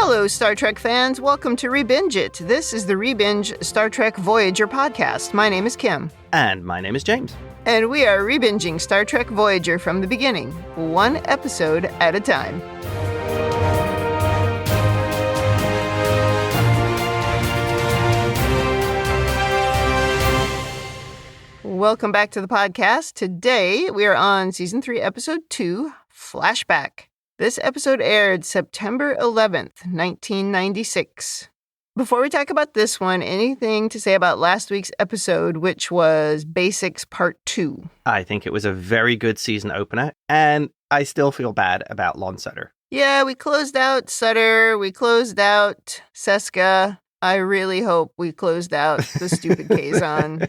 Hello, Star Trek fans. Welcome to ReBinge It. This is the ReBinge Star Trek Voyager podcast. My name is Kim. And my name is James. And we are rebinging Star Trek Voyager from the beginning, one episode at a time. Welcome back to the podcast. Today, we are on Season 3, Episode 2, Flashback. This episode aired September 11th, 1996. Before we talk about this one, anything to say about last week's episode, which was Basics Part 2? I think it was a very good season opener, and I still feel bad about Lon Sutter. Yeah, we closed out Sutter, we closed out Seska. I really hope we closed out the stupid Kazon,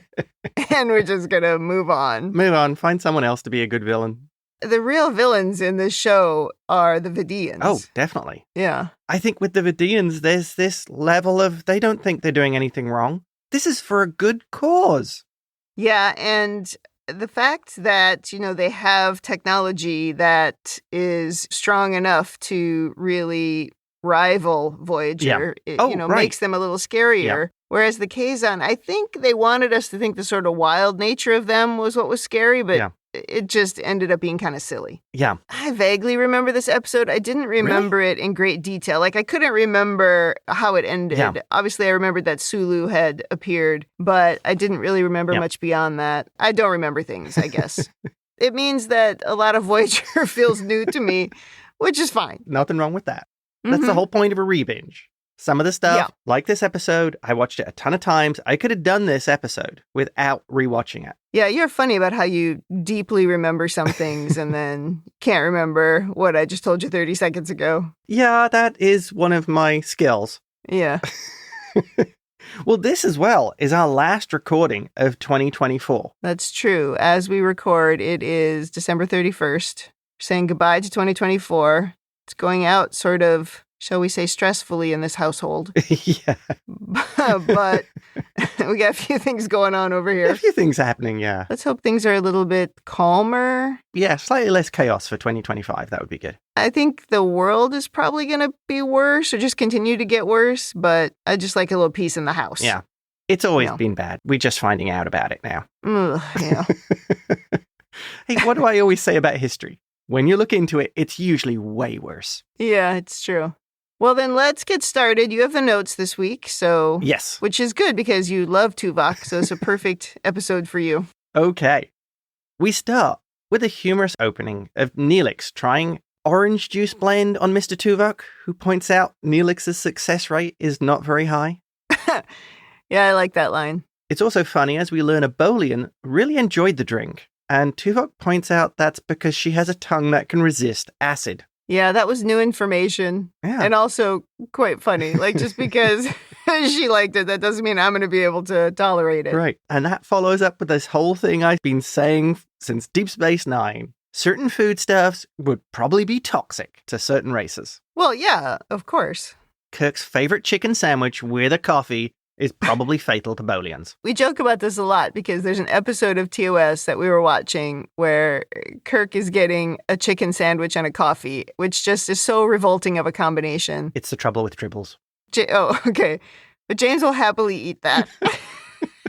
and we're just gonna move on. Move on, find someone else to be a good villain. The real villains in this show are the Vidians. Oh, definitely. Yeah. I think with the Vidians, there's this level of they don't think they're doing anything wrong. This is for a good cause. Yeah, and the fact that, they have technology that is strong enough to really rival Voyager, makes them a little scarier. Yeah. Whereas the Kazon, I think they wanted us to think the sort of wild nature of them was what was scary, but it just ended up being kind of silly. Yeah. I vaguely remember this episode. I didn't remember it in great detail. Like, I couldn't remember how it ended. Yeah. Obviously, I remembered that Sulu had appeared, but I didn't really remember much beyond that. I don't remember things, I guess. It means that a lot of Voyager feels new to me, which is fine. Nothing wrong with that. That's the whole point of a rebinge. Some of the stuff, like this episode, I watched it a ton of times. I could have done this episode without rewatching it. Yeah, you're funny about how you deeply remember some things and then can't remember what I just told you 30 seconds ago. Yeah, that is one of my skills. Yeah. Well, this as well is our last recording of 2024. That's true. As we record, it is December 31st. We're saying goodbye to 2024. It's going out sort of, shall we say, stressfully in this household. Yeah. But we got a few things going on over here. A few things happening, yeah. Let's hope things are a little bit calmer. Yeah, slightly less chaos for 2025. That would be good. I think the world is probably going to be worse or just continue to get worse, but I just like a little peace in the house. Yeah. It's always been bad. We're just finding out about it now. Yeah. Hey, what do I always say about history? When you look into it, it's usually way worse. Yeah, it's true. Well, then let's get started. You have the notes this week, so... Yes. Which is good because you love Tuvok, so it's a perfect episode for you. Okay. We start with a humorous opening of Neelix trying orange juice blend on Mr. Tuvok, who points out Neelix's success rate is not very high. Yeah, I like that line. It's also funny as we learn a Bolian really enjoyed the drink. And Tuvok points out that's because she has a tongue that can resist acid. Yeah, that was new information. Yeah. And also quite funny. Like, just because she liked it, that doesn't mean I'm going to be able to tolerate it. Right. And that follows up with this whole thing I've been saying since Deep Space Nine. Certain foodstuffs would probably be toxic to certain races. Well, yeah, of course. Kirk's favorite chicken sandwich with a coffee is probably fatal to Bolians. We joke about this a lot because there's an episode of TOS that we were watching where Kirk is getting a chicken sandwich and a coffee, which just is so revolting of a combination. It's the trouble with tribbles. Okay. But James will happily eat that.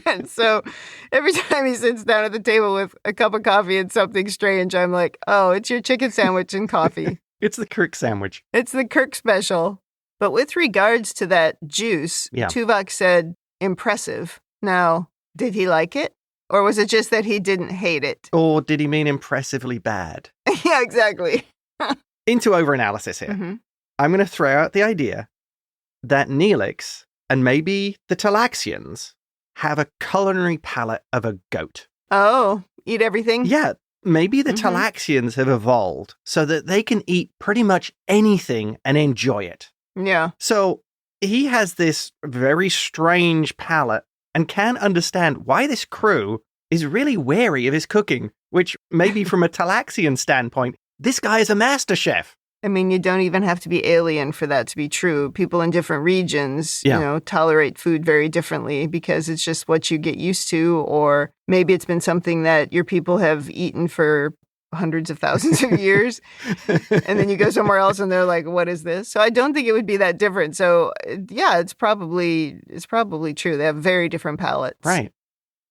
And so every time he sits down at the table with a cup of coffee and something strange, I'm like, oh, it's your chicken sandwich and coffee. It's the Kirk sandwich. It's the Kirk special. But with regards to that juice, Tuvok said, impressive. Now, did he like it? Or was it just that he didn't hate it? Or did he mean impressively bad? Yeah, exactly. Into overanalysis here. Mm-hmm. I'm going to throw out the idea that Neelix and maybe the Talaxians have a culinary palate of a goat. Oh, eat everything? Yeah. Maybe the Talaxians have evolved so that they can eat pretty much anything and enjoy it. Yeah. So he has this very strange palate and can understand why this crew is really wary of his cooking, which maybe from a Talaxian standpoint, this guy is a master chef. I mean, you don't even have to be alien for that to be true. People in different regions, tolerate food very differently because it's just what you get used to, or maybe it's been something that your people have eaten for hundreds of thousands of years. And then you go somewhere else and they're like, what is this? So I don't think it would be that different. So yeah, it's probably true. They have very different palates. Right.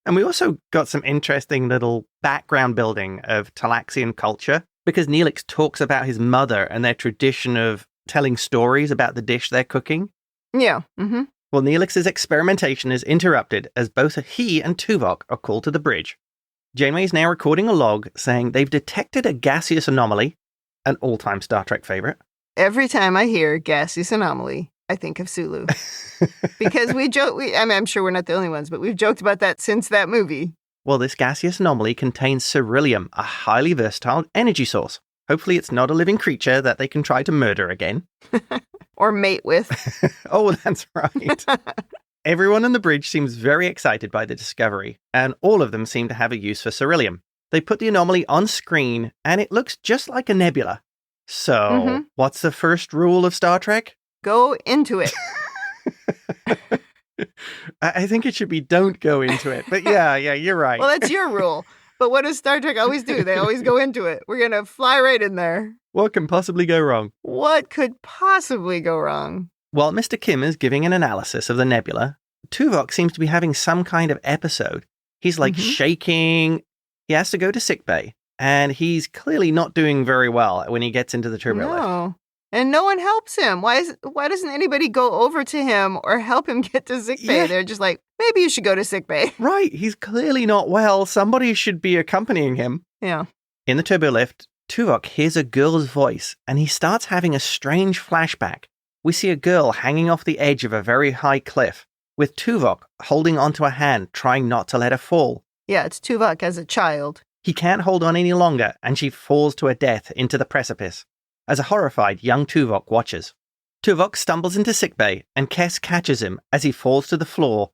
And we also got some interesting little background building of Talaxian culture, because Neelix talks about his mother and their tradition of telling stories about the dish they're cooking. Yeah. Mm-hmm. Well, Neelix's experimentation is interrupted as both he and Tuvok are called to the bridge. Janeway is now recording a log saying they've detected a gaseous anomaly, an all-time Star Trek favorite. Every time I hear gaseous anomaly, I think of Sulu. Because I'm sure we're not the only ones, but we've joked about that since that movie. Well, this gaseous anomaly contains ceruleum, a highly versatile energy source. Hopefully it's not a living creature that they can try to murder again. Or mate with. Oh, that's right. Everyone on the bridge seems very excited by the discovery, and all of them seem to have a use for ceruleum. They put the anomaly on screen, and it looks just like a nebula. So, What's the first rule of Star Trek? Go into it. I think it should be don't go into it. But yeah, you're right. Well, that's your rule. But what does Star Trek always do? They always go into it. We're going to fly right in there. What can possibly go wrong? What could possibly go wrong? While Mr. Kim is giving an analysis of the nebula, Tuvok seems to be having some kind of episode. He's shaking. He has to go to sickbay. And he's clearly not doing very well when he gets into the turbo lift. And no one helps him. Why doesn't anybody go over to him or help him get to sickbay? Yeah. They're just like, maybe you should go to sickbay. Right. He's clearly not well. Somebody should be accompanying him. Yeah. In the turbo lift, Tuvok hears a girl's voice and he starts having a strange flashback. We see a girl hanging off the edge of a very high cliff, with Tuvok holding onto her hand, trying not to let her fall. Yeah, it's Tuvok as a child. He can't hold on any longer, and she falls to her death into the precipice, as a horrified young Tuvok watches. Tuvok stumbles into sickbay, and Kes catches him as he falls to the floor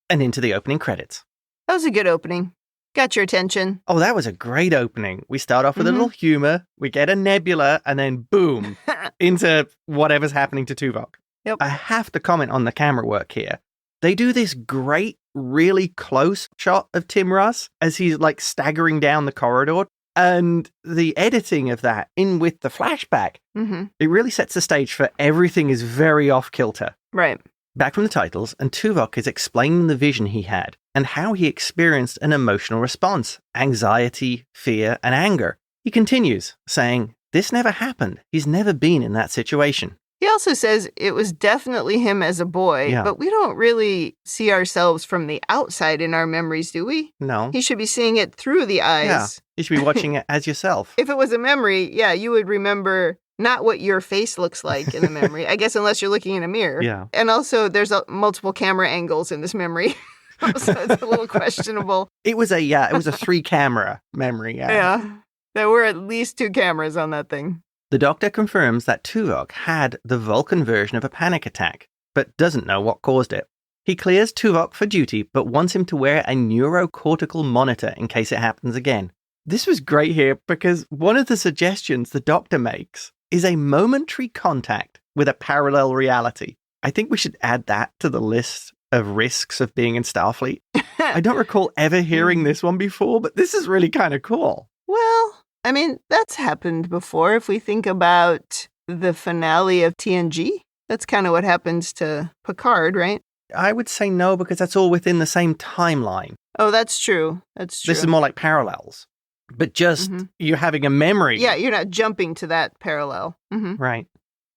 and into the opening credits. That was a good opening. Got your attention. Oh, that was a great opening. We start off with a little humor, we get a nebula, and then boom, into whatever's happening to Tuvok. Yep. I have to comment on the camera work here. They do this great, really close shot of Tim Russ as he's staggering down the corridor. And the editing of that in with the flashback, it really sets the stage for everything is very off kilter. Right. Back from the titles, and Tuvok is explaining the vision he had and how he experienced an emotional response, anxiety, fear, and anger. He continues, saying, "This never happened. He's never been in that situation." He also says it was definitely him as a boy, but we don't really see ourselves from the outside in our memories, do we? No. He should be seeing it through the eyes. Yeah, you should be watching it as yourself. If it was a memory, you would remember not what your face looks like in the memory, I guess, unless you're looking in a mirror. Yeah. And also, there's multiple camera angles in this memory. So it's a little questionable. It was a 3-camera memory. Yeah. There were at least 2 cameras on that thing. The doctor confirms that Tuvok had the Vulcan version of a panic attack, but doesn't know what caused it. He clears Tuvok for duty, but wants him to wear a neurocortical monitor in case it happens again. This was great here because one of the suggestions the doctor makes is a momentary contact with a parallel reality. I think we should add that to the list of risks of being in Starfleet. I don't recall ever hearing this one before, but this is really kind of cool. Well, I mean, that's happened before. If we think about the finale of TNG, that's kind of what happens to Picard, right? I would say no, because that's all within the same timeline. Oh, that's true. That's true. This is more like parallels. But just you're having a memory. Yeah, you're not jumping to that parallel. Right.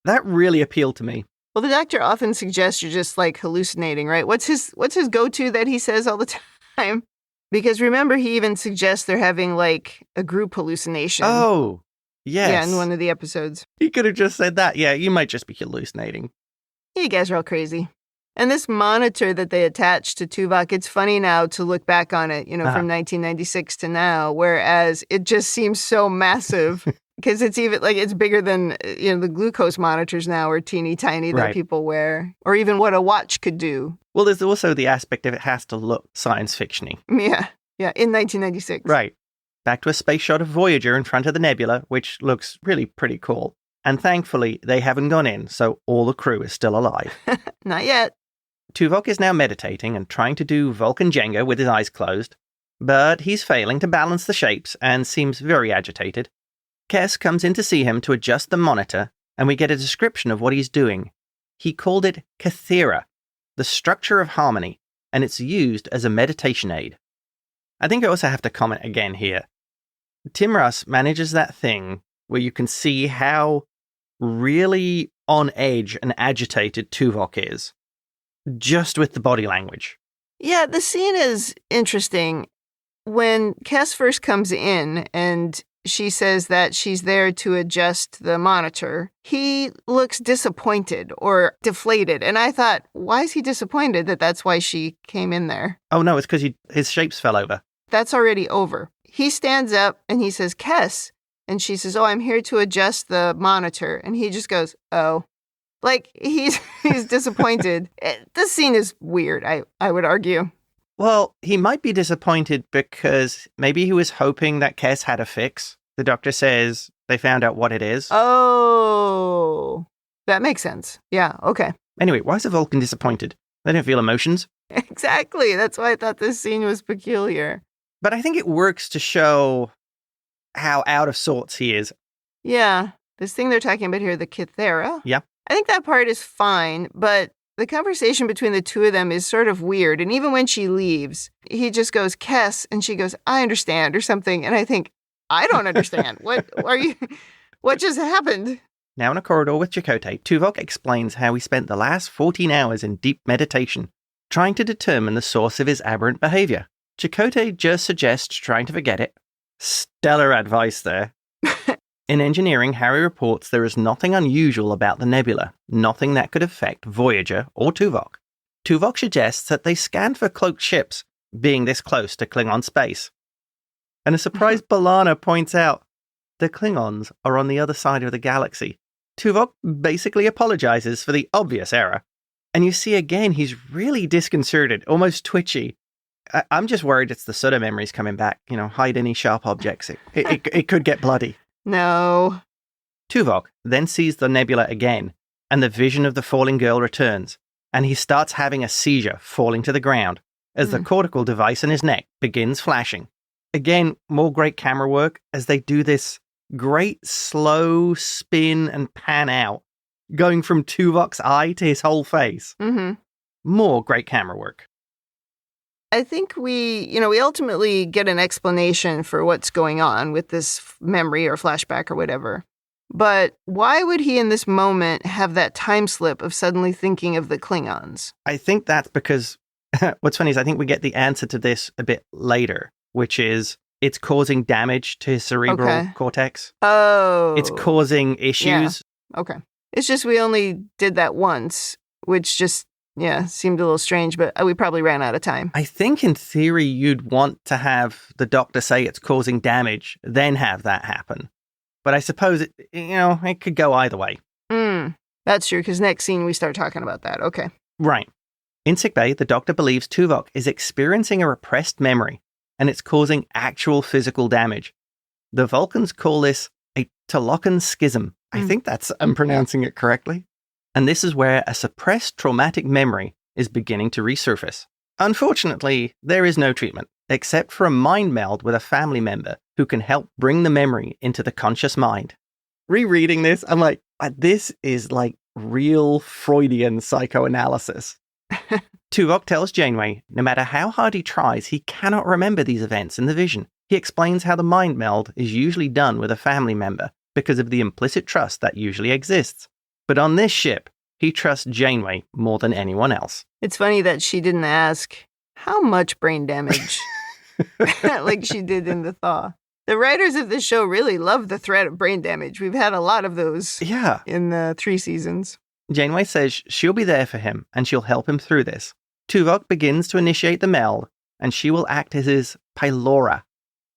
That really appealed to me. Well, the doctor often suggests you're just hallucinating, right? What's his go-to that he says all the time? Because remember, he even suggests they're having a group hallucination. Oh, yes. Yeah, in one of the episodes. He could have just said that. Yeah, you might just be hallucinating. You guys are all crazy. And this monitor that they attached to Tuvok, it's funny now to look back on it, from 1996 to now, whereas it just seems so massive because it's even it's bigger than, the glucose monitors now are teeny tiny that people wear, or even what a watch could do. Well, there's also the aspect of it has to look science fiction-y. Yeah, in 1996. Right. Back to a space shot of Voyager in front of the nebula, which looks really pretty cool. And thankfully, they haven't gone in, so all the crew is still alive. Not yet. Tuvok is now meditating and trying to do Vulcan Jenga with his eyes closed. But he's failing to balance the shapes and seems very agitated. Kes comes in to see him to adjust the monitor, and we get a description of what he's doing. He called it Kathera, the structure of harmony, and it's used as a meditation aid. I think I also have to comment again here. Tim Russ manages that thing where you can see how really on edge and agitated Tuvok is, just with the body language. Yeah, the scene is interesting. When Kes first comes in and she says that she's there to adjust the monitor, he looks disappointed or deflated. And I thought, why is he disappointed that that's why she came in there? Oh, no, it's because his shapes fell over. That's already over. He stands up and he says, Kes. And she says, oh, I'm here to adjust the monitor. And he just goes, oh. Like, he's disappointed. This scene is weird, I would argue. Well, he might be disappointed because maybe he was hoping that Kes had a fix. The doctor says they found out what it is. Oh, that makes sense. Yeah, okay. Anyway, why is a Vulcan disappointed? They don't feel emotions. Exactly. That's why I thought this scene was peculiar. But I think it works to show how out of sorts he is. Yeah. This thing they're talking about here, the Kathera. Yeah. I think that part is fine, but the conversation between the two of them is sort of weird. And even when she leaves, he just goes, Kes, and she goes, I understand, or something. And I think, I don't understand. What just happened? Now in a corridor with Chakotay, Tuvok explains how he spent the last 14 hours in deep meditation, trying to determine the source of his aberrant behavior. Chakotay just suggests trying to forget it. Stellar advice there. In engineering, Harry reports there is nothing unusual about the nebula, nothing that could affect Voyager or Tuvok. Tuvok suggests that they scanned for cloaked ships, being this close to Klingon space. And a surprised B'Elanna points out, the Klingons are on the other side of the galaxy. Tuvok basically apologizes for the obvious error. And you see again, he's really disconcerted, almost twitchy. I'm just worried it's the Sutter memories coming back. Hide any sharp objects. It could get bloody. No. Tuvok then sees the nebula again, and the vision of the falling girl returns, and he starts having a seizure, falling to the ground, as the cortical device in his neck begins flashing. Again, more great camera work as they do this great slow spin and pan out, going from Tuvok's eye to his whole face. Mm-hmm. More great camera work. I think we ultimately get an explanation for what's going on with this memory or flashback or whatever. But why would he in this moment have that time slip of suddenly thinking of the Klingons? I think that's because what's funny is I think we get the answer to this a bit later, which is it's causing damage to his cerebral cortex. Oh. It's causing issues. Yeah. Okay. It's just we only did that once, which just seemed a little strange, but we probably ran out of time. I think in theory you'd want to have the doctor say it's causing damage, then have that happen. But I suppose it could go either way. That's true, because next scene we start talking about that. Okay. Right. In sickbay, the doctor believes Tuvok is experiencing a repressed memory, and it's causing actual physical damage. The Vulcans call this a Talokan schism. I think I'm pronouncing it correctly. And this is where a suppressed traumatic memory is beginning to resurface. Unfortunately, there is no treatment, except for a mind meld with a family member who can help bring the memory into the conscious mind. Rereading this, I'm like, this is like real Freudian psychoanalysis. Tuvok tells Janeway, no matter how hard he tries, he cannot remember these events in the vision. He explains how the mind meld is usually done with a family member because of the implicit trust that usually exists. But on this ship, he trusts Janeway more than anyone else. It's funny that she didn't ask, how much brain damage? Like she did in the Thaw. The writers of this show really love the threat of brain damage. We've had a lot of those in the 3 seasons. Janeway says she'll be there for him and she'll help him through this. Tuvok begins to initiate the meld, and she will act as his Pylora,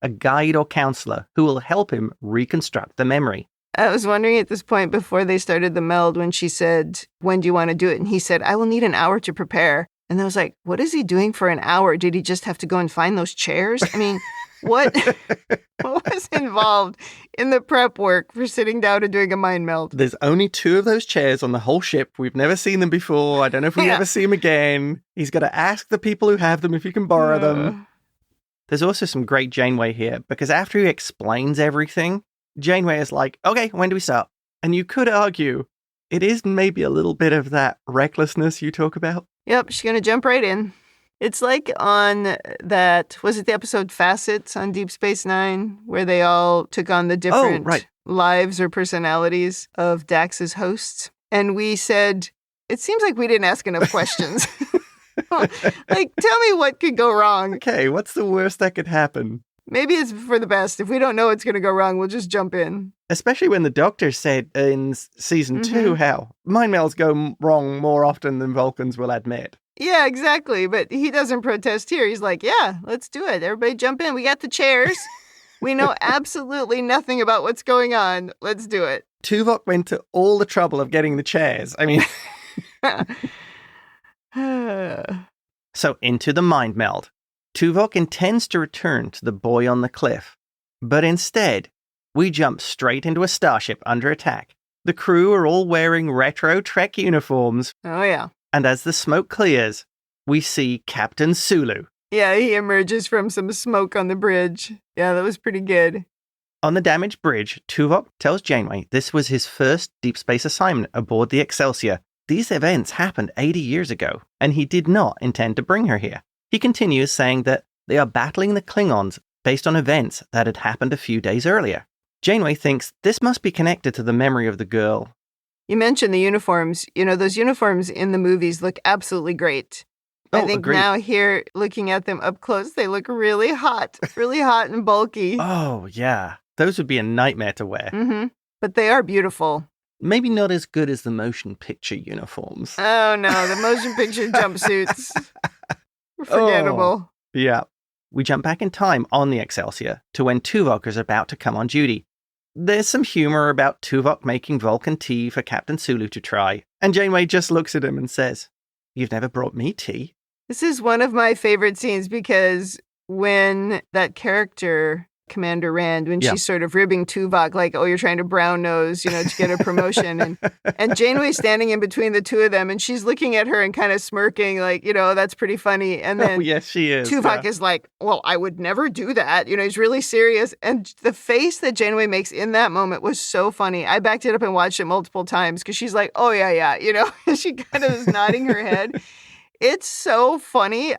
a guide or counselor who will help him reconstruct the memory. I was wondering at this point before they started the meld when she said, when do you want to do it? And he said, I will need an hour to prepare. And I was like, what is he doing for an hour? Did he just have to go and find those chairs? I mean, what was involved in the prep work for sitting down and doing a mind meld? There's only 2 of those chairs on the whole ship. We've never seen them before. I don't know if we ever see them again. He's got to ask the people who have them if he can borrow them. There's also some great Janeway here, because after he explains everything, Janeway is like, okay, when do we start? And you could argue it is maybe a little bit of that recklessness you talk about. Yep, she's going to jump right in. It's like on that, was it the episode Facets on Deep Space Nine, where they all took on the different lives or personalities of Dax's hosts? And we said, it seems like we didn't ask enough questions. Like, tell me what could go wrong. Okay, what's the worst that could happen? Maybe it's for the best. If we don't know what's going to go wrong, we'll just jump in. Especially when the Doctor said in season 2 how mind-melds go wrong more often than Vulcans will admit. Yeah, exactly. But he doesn't protest here. He's like, yeah, let's do it. Everybody jump in. We got the chairs. We know absolutely nothing about what's going on. Let's do it. Tuvok went to all the trouble of getting the chairs. I mean... So into the mind meld. Tuvok intends to return to the boy on the cliff. But instead, we jump straight into a starship under attack. The crew are all wearing retro Trek uniforms. Oh, yeah. And as the smoke clears, we see Captain Sulu. Yeah, he emerges from some smoke on the bridge. Yeah, that was pretty good. On the damaged bridge, Tuvok tells Janeway this was his first deep space assignment aboard the Excelsior. These events happened 80 years ago, and he did not intend to bring her here. He continues saying that they are battling the Klingons based on events that had happened a few days earlier. Janeway thinks this must be connected to the memory of the girl. You mentioned the uniforms. You know, those uniforms in the movies look absolutely great. I think agreed. Now here, looking at them up close, they look really hot and bulky. Oh, yeah. Those would be a nightmare to wear. Mm-hmm. But they are beautiful. Maybe not as good as the motion picture uniforms. Oh, no, the motion picture jumpsuits. Forgettable. Oh, yeah. We jump back in time on the Excelsior to when Tuvok is about to come on duty. There's some humor about Tuvok making Vulcan tea for Captain Sulu to try, and Janeway just looks at him and says, "You've never brought me tea." This is one of my favorite scenes because when that character, Commander Rand, when she's sort of ribbing Tuvok, like, oh, you're trying to brown nose, to get a promotion. and Janeway's standing in between the two of them, and she's looking at her and kind of smirking, like, that's pretty funny. And then yes, she is. Tuvok is like, well, I would never do that. He's really serious. And the face that Janeway makes in that moment was so funny. I backed it up and watched it multiple times because she's like, oh, yeah. She kind of is nodding her head. It's so funny.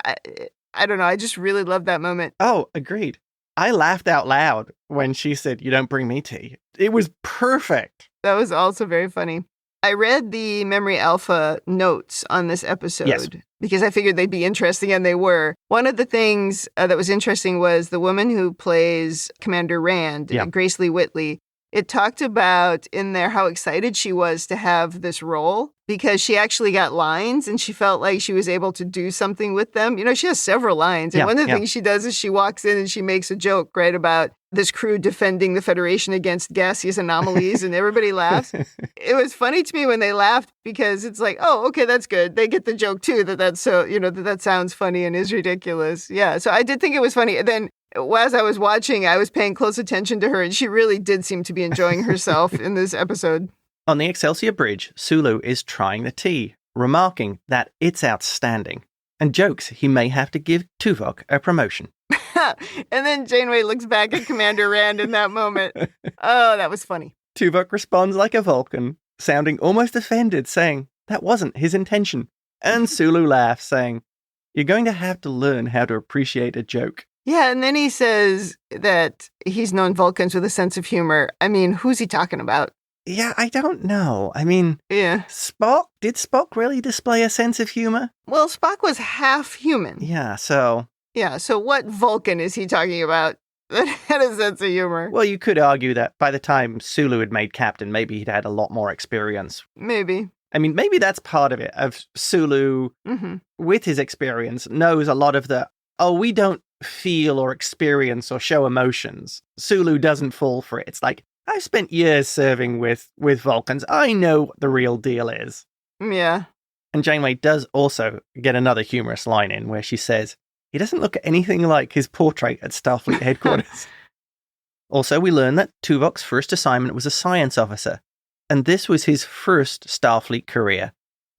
I don't know. I just really love that moment. Oh, agreed. I laughed out loud when she said, "You don't bring me tea." It was perfect. That was also very funny. I read the Memory Alpha notes on this episode because I figured they'd be interesting, and they were. One of the things that was interesting was the woman who plays Commander Rand, Grace Lee Whitney. It talked about in there how excited she was to have this role because she actually got lines and she felt like she was able to do something with them. She has several lines. And one of the things she does is she walks in and she makes a joke, right, about this crew defending the Federation against gaseous anomalies, and everybody laughs. It was funny to me when they laughed because it's like, oh, okay, that's good. They get the joke too, that's so, that sounds funny and is ridiculous. Yeah, so I did think it was funny. And then as I was watching, I was paying close attention to her, and she really did seem to be enjoying herself in this episode. On the Excelsior Bridge, Sulu is trying the tea, remarking that it's outstanding, and jokes he may have to give Tuvok a promotion. And then Janeway looks back at Commander Rand in that moment. Oh, that was funny. Tuvok responds like a Vulcan, sounding almost offended, saying that wasn't his intention. And Sulu laughs, saying, "You're going to have to learn how to appreciate a joke." Yeah, and then he says that he's known Vulcans with a sense of humor. I mean, who's he talking about? Yeah, I don't know. I mean, Spock? Did Spock really display a sense of humor? Well, Spock was half human. Yeah, so... Yeah, so what Vulcan is he talking about that had a sense of humor? Well, you could argue that by the time Sulu had made captain, maybe he'd had a lot more experience. Maybe. I mean, maybe that's part of it, of Sulu, with his experience, knows a lot of the, we don't feel or experience or show emotions. Sulu doesn't fall for it. It's like, I've spent years serving with Vulcans. I know what the real deal is. Yeah. And Janeway does also get another humorous line in where she says, he doesn't look anything like his portrait at Starfleet headquarters. Also, we learn that Tuvok's first assignment was a science officer, and this was his first Starfleet career.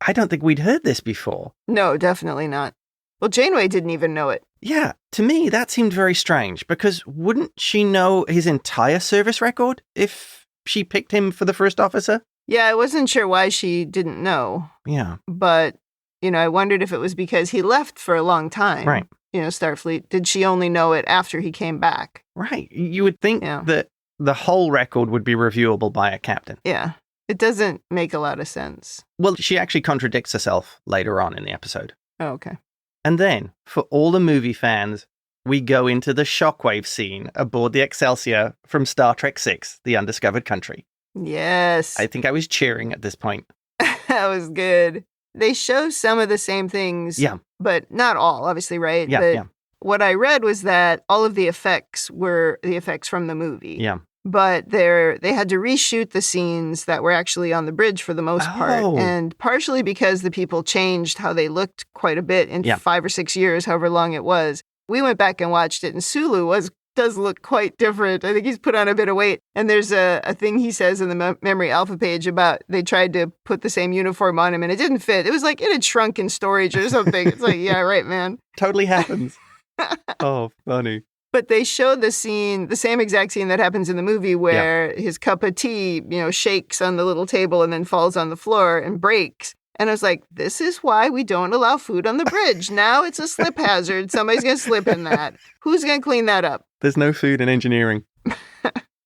I don't think we'd heard this before. No, definitely not. Well, Janeway didn't even know it. Yeah, to me, that seemed very strange, because wouldn't she know his entire service record if she picked him for the first officer? Yeah, I wasn't sure why she didn't know. Yeah. But, I wondered if it was because he left for a long time. Right. Starfleet. Did she only know it after he came back? Right. You would think that the whole record would be reviewable by a captain. Yeah. It doesn't make a lot of sense. Well, she actually contradicts herself later on in the episode. Oh, okay. And then, for all the movie fans, we go into the shockwave scene aboard the Excelsior from Star Trek VI, The Undiscovered Country. Yes. I think I was cheering at this point. That was good. They show some of the same things, but not all, obviously, right? Yeah. What I read was that all of the effects were the effects from the movie. Yeah. But they had to reshoot the scenes that were actually on the bridge for the most part. And partially because the people changed how they looked quite a bit in 5 or 6 years, however long it was. We went back and watched it, and Sulu does look quite different. I think he's put on a bit of weight. And there's a thing he says in the Memory Alpha page about they tried to put the same uniform on him, and it didn't fit. It was like it had shrunk in storage or something. It's like, yeah, right, man. Totally happens. Oh, funny. But they showed the scene, the same exact scene that happens in the movie where his cup of tea, shakes on the little table and then falls on the floor and breaks. And I was like, this is why we don't allow food on the bridge. Now it's a slip hazard. Somebody's going to slip in that. Who's going to clean that up? There's no food in engineering.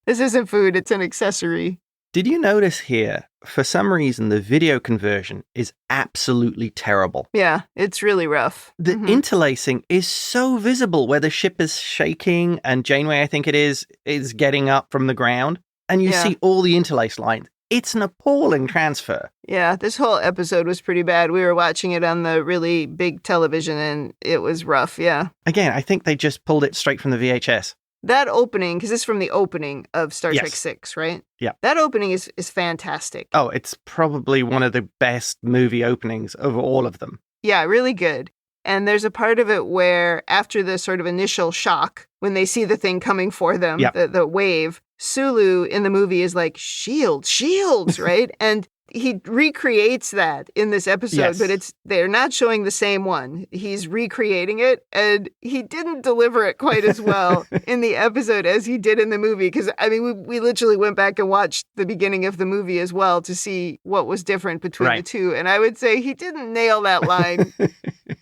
This isn't food. It's an accessory. Did you notice here, for some reason, the video conversion is absolutely terrible? Yeah, it's really rough. The interlacing is so visible where the ship is shaking and Janeway, I think it is getting up from the ground. And you see all the interlace lines. It's an appalling transfer. Yeah, this whole episode was pretty bad. We were watching it on the really big television and it was rough, yeah. Again, I think they just pulled it straight from the VHS. That opening, because this is from the opening of Star Trek VI, right? Yeah. That opening is fantastic. Oh, it's probably one of the best movie openings of all of them. Yeah, really good. And there's a part of it where after the sort of initial shock, when they see the thing coming for them, the wave, Sulu in the movie is like, shields, right? And he recreates that in this episode, but they're not showing the same one. He's recreating it, and he didn't deliver it quite as well in the episode as he did in the movie. Because, I mean, we literally went back and watched the beginning of the movie as well to see what was different between the two. And I would say he didn't nail that line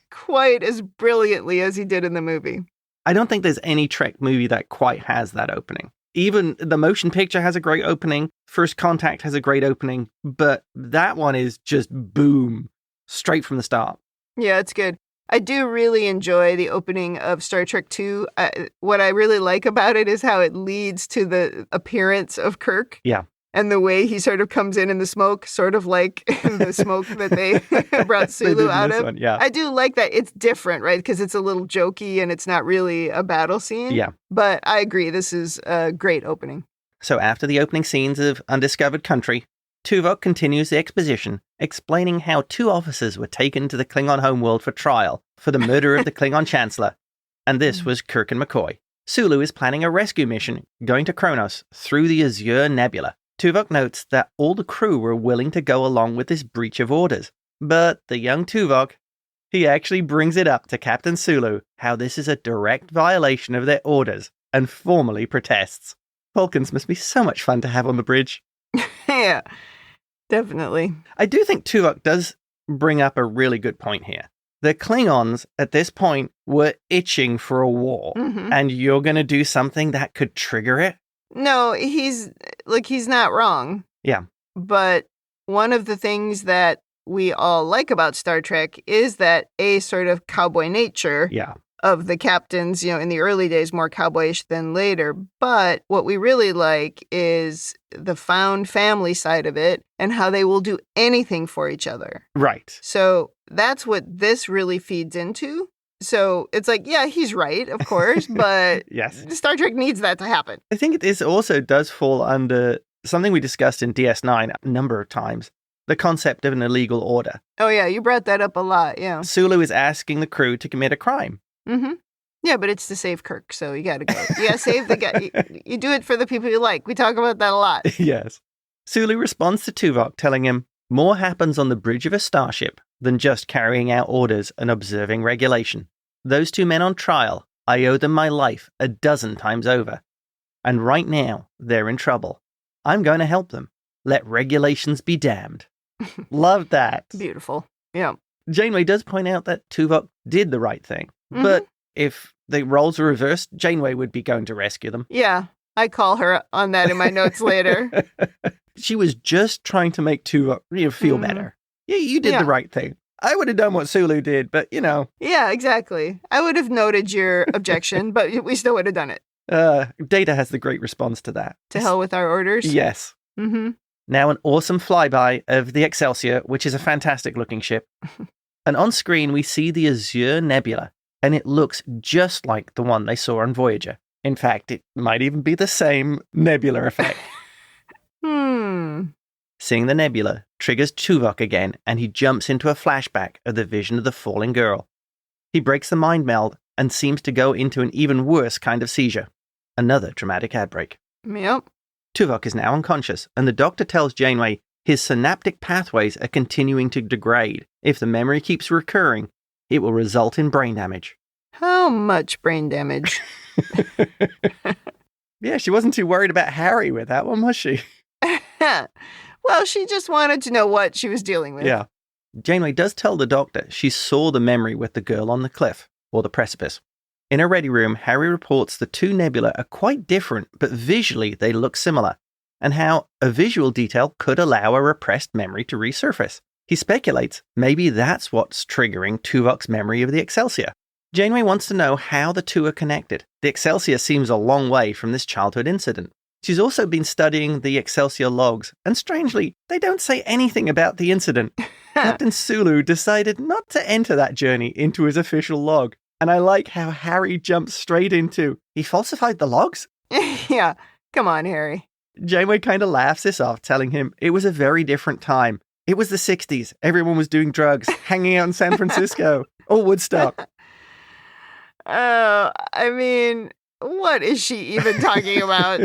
quite as brilliantly as he did in the movie. I don't think there's any Trek movie that quite has that opening. Even the motion picture has a great opening. First Contact has a great opening. But that one is just boom, straight from the start. Yeah, it's good. I do really enjoy the opening of Star Trek II. What I really like about it is how it leads to the appearance of Kirk. Yeah. And the way he sort of comes in the smoke, sort of like the smoke that they brought Sulu out of. One, yeah. I do like that. It's different, right? Because it's a little jokey and it's not really a battle scene. Yeah. But I agree. This is a great opening. So after the opening scenes of Undiscovered Country, Tuvok continues the exposition, explaining how 2 officers were taken to the Klingon homeworld for trial for the murder of the Klingon Chancellor. And this was Kirk and McCoy. Sulu is planning a rescue mission going to Kronos through the Azure Nebula. Tuvok notes that all the crew were willing to go along with this breach of orders. But the young Tuvok, he actually brings it up to Captain Sulu how this is a direct violation of their orders and formally protests. Vulcans must be so much fun to have on the bridge. Yeah, definitely. I do think Tuvok does bring up a really good point here. The Klingons at this point were itching for a war, and you're going to do something that could trigger it? No, he's not wrong. Yeah. But one of the things that we all like about Star Trek is that a sort of cowboy nature of the captains, in the early days, more cowboyish than later. But what we really like is the found family side of it and how they will do anything for each other. Right. So that's what this really feeds into. So it's like, yeah, he's right, of course, but yes. Star Trek needs that to happen. I think this also does fall under something we discussed in DS9 a number of times, the concept of an illegal order. Oh, yeah, you brought that up a lot, yeah. Sulu is asking the crew to commit a crime. Yeah, but it's to save Kirk, so you gotta go. Yeah, save the guy. You do it for the people you like. We talk about that a lot. Yes. Sulu responds to Tuvok, telling him, more happens on the bridge of a starship than just carrying out orders and observing regulation. Those two men on trial, I owe them my life 12 times over. And right now, they're in trouble. I'm going to help them. Let regulations be damned. Love that. Beautiful. Yeah. Janeway does point out that Tuvok did the right thing. Mm-hmm. But if the roles were reversed, Janeway would be going to rescue them. Yeah. I call her on that in my notes later. She was just trying to make Tuvok feel better. Yeah, you did the right thing. I would have done what Sulu did, but Yeah, exactly. I would have noted your objection, but we still would have done it. Data has the great response to that. To hell with our orders? Yes. Mm-hmm. Now an awesome flyby of the Excelsior, which is a fantastic looking ship. And on screen we see the Azure Nebula, and it looks just like the one they saw on Voyager. In fact, it might even be the same nebula effect. Seeing the nebula triggers Tuvok again, and he jumps into a flashback of the vision of the falling girl. He breaks the mind meld and seems to go into an even worse kind of seizure. Another dramatic ad break. Yep. Tuvok is now unconscious, and the doctor tells Janeway his synaptic pathways are continuing to degrade. If the memory keeps recurring, it will result in brain damage. How much brain damage? Yeah, she wasn't too worried about Harry with that one, was she? Well, she just wanted to know what she was dealing with. Yeah. Janeway does tell the doctor she saw the memory with the girl on the cliff, or the precipice. In a ready room, Harry reports the two nebula are quite different, but visually they look similar, and how a visual detail could allow a repressed memory to resurface. He speculates maybe that's what's triggering Tuvok's memory of the Excelsior. Janeway wants to know how the two are connected. The Excelsior seems a long way from this childhood incident. She's also been studying the Excelsior logs, and strangely, they don't say anything about the incident. Captain Sulu decided not to enter that journey into his official log. And I like how Harry jumps straight into, he falsified the logs? Yeah, come on, Harry. Janeway kind of laughs this off, telling him it was a very different time. It was the 60s. Everyone was doing drugs, hanging out in San Francisco, or Woodstock. I mean, what is she even talking about?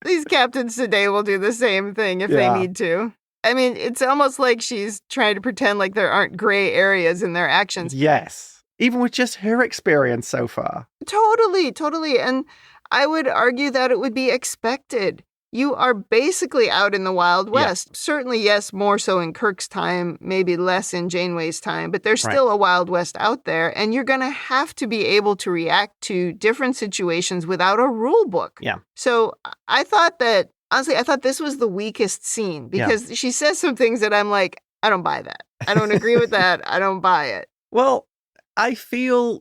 These captains today will do the same thing if they need to. I mean, it's almost like she's trying to pretend like there aren't gray areas in their actions. Yes. Even with just her experience so far. Totally. And I would argue that it would be expected. You are basically out in the Wild West. Yeah. Certainly, yes, more so in Kirk's time, maybe less in Janeway's time, but there's still a Wild West out there, and you're going to have to be able to react to different situations without a rule book. Yeah. So I thought that, honestly, I thought this was the weakest scene, because she says some things that I'm like, I don't buy that. I don't agree with that. I don't buy it. Well, I feel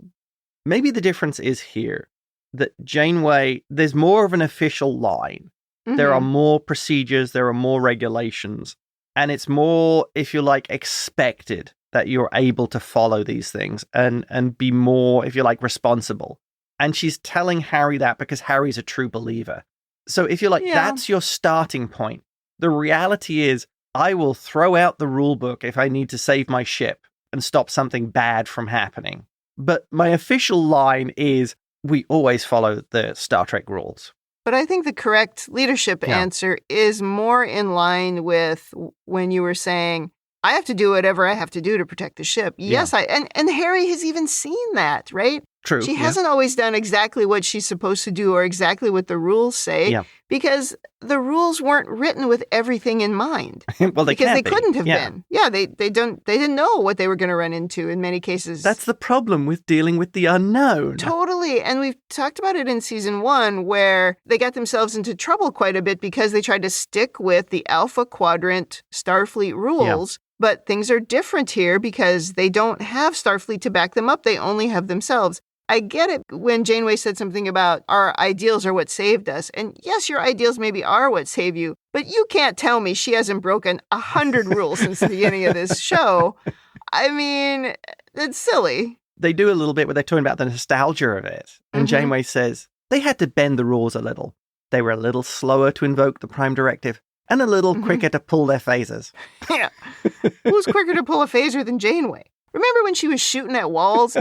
maybe the difference is here, that Janeway, there's more of an official line. Mm-hmm. There are more procedures, there are more regulations, and it's more, if you like, expected that you're able to follow these things and be more, if you like, responsible. And she's telling Harry that because Harry's a true believer. So if you're like, that's your starting point. The reality is, I will throw out the rule book if I need to save my ship and stop something bad from happening. But my official line is, we always follow the Star Trek rules. But I think the correct leadership answer is more in line with when you were saying, I have to do whatever I have to do to protect the ship. Yes, and Harry has even seen that, right? True. She hasn't always done exactly what she's supposed to do or exactly what the rules say because the rules weren't written with everything in mind. Well, they couldn't have been. Yeah, they didn't know what they were going to run into in many cases. That's the problem with dealing with the unknown. Totally. And we've talked about it in season 1 where they got themselves into trouble quite a bit because they tried to stick with the Alpha Quadrant Starfleet rules. But things are different here because they don't have Starfleet to back them up. They only have themselves. I get it when Janeway said something about our ideals are what saved us. And yes, your ideals maybe are what saved you, but you can't tell me she hasn't broken 100 rules since the beginning of this show. I mean, it's silly. They do a little bit where they're talking about the nostalgia of it. And Janeway says they had to bend the rules a little. They were a little slower to invoke the Prime Directive and a little quicker to pull their phasers. Yeah. Who's quicker to pull a phaser than Janeway? Remember when she was shooting at walls?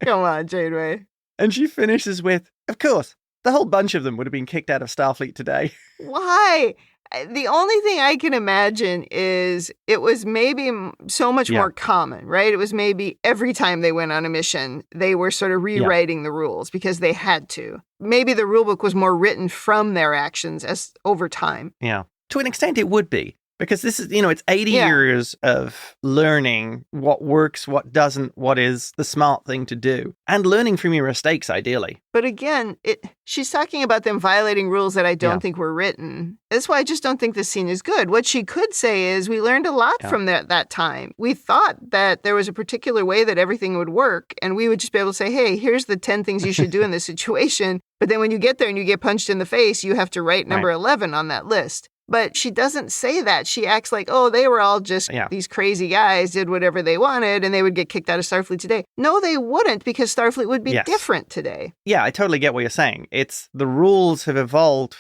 Come on, Janeway. And she finishes with, of course, the whole bunch of them would have been kicked out of Starfleet today. Why? The only thing I can imagine is it was maybe so much more common, right? It was maybe every time they went on a mission, they were sort of rewriting the rules because they had to. Maybe the rule book was more written from their actions as over time. Yeah. To an extent, it would be. Because this is, it's 80 years of learning what works, what doesn't, what is the smart thing to do, and learning from your mistakes, ideally. But again, she's talking about them violating rules that I don't think were written. That's why I just don't think this scene is good. What she could say is, we learned a lot from that time. We thought that there was a particular way that everything would work, and we would just be able to say, hey, here's the 10 things you should do in this situation. But then when you get there and you get punched in the face, you have to write number 11 on that list. But she doesn't say that. She acts like, oh, they were all just these crazy guys, did whatever they wanted, and they would get kicked out of Starfleet today. No, they wouldn't, because Starfleet would be different today. Yeah, I totally get what you're saying. It's the rules have evolved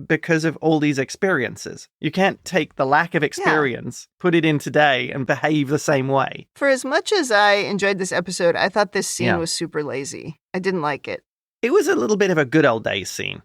because of all these experiences. You can't take the lack of experience, put it in today, and behave the same way. For as much as I enjoyed this episode, I thought this scene was super lazy. I didn't like it. It was a little bit of a good old days scene.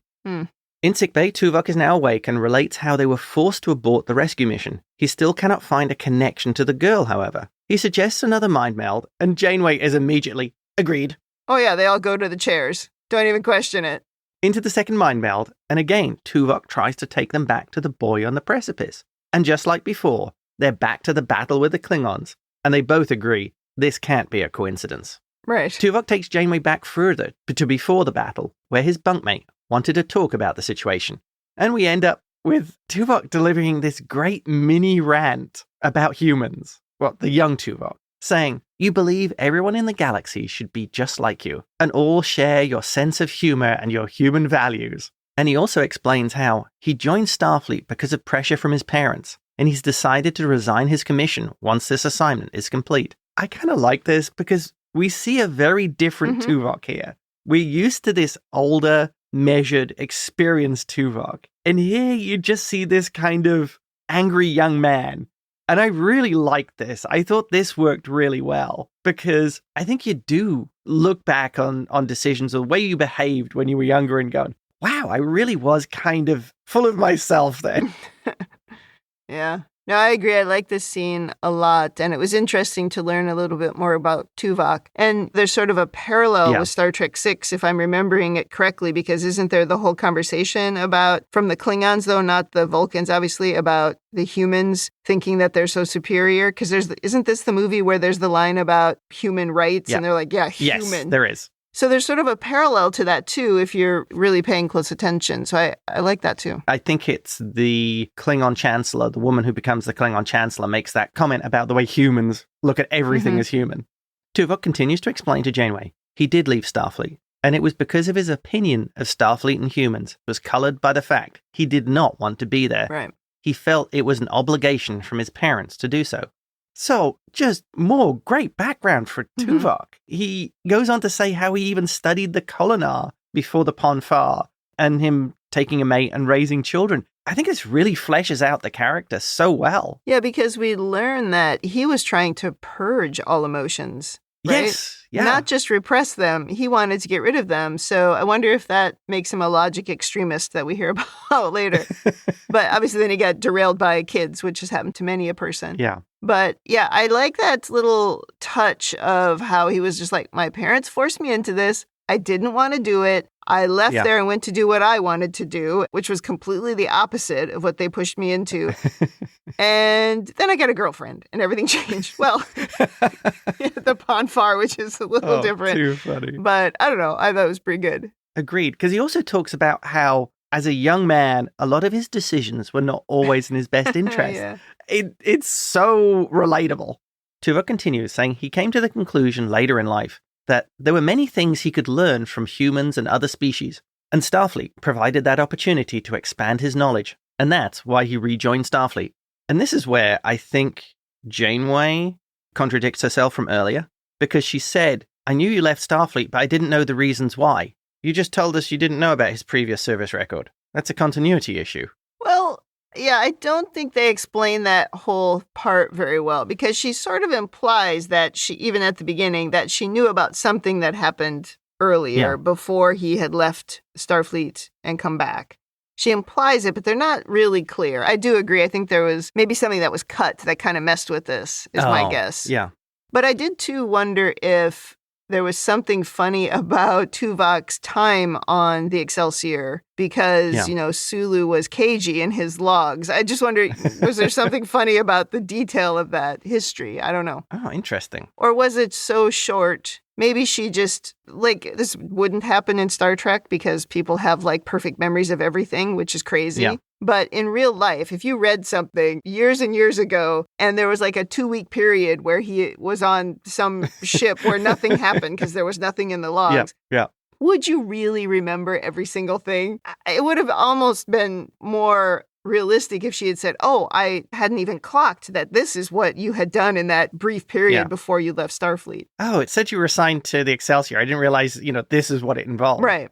In sickbay, Tuvok is now awake and relates how they were forced to abort the rescue mission. He still cannot find a connection to the girl, however. He suggests another mind meld, and Janeway is immediately agreed. Oh yeah, they all go to the chairs. Don't even question it. Into the second mind meld, and again, Tuvok tries to take them back to the boy on the precipice. And just like before, they're back to the battle with the Klingons, and they both agree this can't be a coincidence. Right. Tuvok takes Janeway back further to before the battle, where his bunkmate wanted to talk about the situation. And we end up with Tuvok delivering this great mini rant about humans. Well, the young Tuvok, saying, you believe everyone in the galaxy should be just like you, and all share your sense of humor and your human values. And he also explains how he joined Starfleet because of pressure from his parents, and he's decided to resign his commission once this assignment is complete. I kind of like this because we see a very different Tuvok here. We're used to this older, measured, experienced Tuvok. And here you just see this kind of angry young man. And I really liked this. I thought this worked really well because I think you do look back on decisions or the way you behaved when you were younger and going, wow, I really was kind of full of myself then. Yeah. No, I agree. I like this scene a lot. And it was interesting to learn a little bit more about Tuvok. And there's sort of a parallel with Star Trek VI, if I'm remembering it correctly, because isn't there the whole conversation about, from the Klingons, though, not the Vulcans, obviously, about the humans thinking that they're so superior? Because isn't this the movie where there's the line about human rights? And they're like, yeah, human. Yes, there is. So there's sort of a parallel to that, too, if you're really paying close attention. So I like that, too. I think it's the Klingon Chancellor, the woman who becomes the Klingon Chancellor, makes that comment about the way humans look at everything as human. Tuvok continues to explain to Janeway he did leave Starfleet, and it was because of his opinion of Starfleet and humans was colored by the fact he did not want to be there. Right. He felt it was an obligation from his parents to do so. So, just more great background for Tuvok. He goes on to say how he even studied the Kolinar before the Ponfar, and him taking a mate and raising children. I think this really fleshes out the character so well. Yeah, because we learn that he was trying to purge all emotions. Right? Yes, yeah. Not just repress them. He wanted to get rid of them. So I wonder if that makes him a logic extremist that we hear about later. But obviously then he got derailed by kids, which has happened to many a person. Yeah. But yeah, I like that little touch of how he was just like, my parents forced me into this. I didn't want to do it. I left there and went to do what I wanted to do, which was completely the opposite of what they pushed me into. And then I got a girlfriend and everything changed. Well, the Ponfar, which is a little different. Too funny. But I don't know. I thought it was pretty good. Agreed. Because he also talks about how, as a young man, a lot of his decisions were not always in his best interest. It's so relatable. Tuvok continues, saying he came to the conclusion later in life that there were many things he could learn from humans and other species, and Starfleet provided that opportunity to expand his knowledge, and that's why he rejoined Starfleet. And this is where I think Janeway contradicts herself from earlier, because she said, I knew you left Starfleet, but I didn't know the reasons why. You just told us you didn't know about his previous service record. That's a continuity issue. Well, yeah, I don't think they explain that whole part very well, because she sort of implies that she, even at the beginning, that she knew about something that happened earlier before he had left Starfleet and come back. She implies it, but they're not really clear. I do agree. I think there was maybe something that was cut that kind of messed with this, is my guess. Yeah. But I did, too, wonder if there was something funny about Tuvok's time on the Excelsior because, Sulu was cagey in his logs. I just wonder, was there something funny about the detail of that history? I don't know. Oh, interesting. Or was it so short? Maybe she just, this wouldn't happen in Star Trek because people have, perfect memories of everything, which is crazy. Yeah. But in real life, if you read something years and years ago, and there was a 2-week period where he was on some ship where nothing happened because there was nothing in the logs. Yeah. Would you really remember every single thing? It would have almost been more realistic if she had said, oh, I hadn't even clocked that this is what you had done in that brief period before you left Starfleet. Oh, it said you were assigned to the Excelsior. I didn't realize, this is what it involved. Right.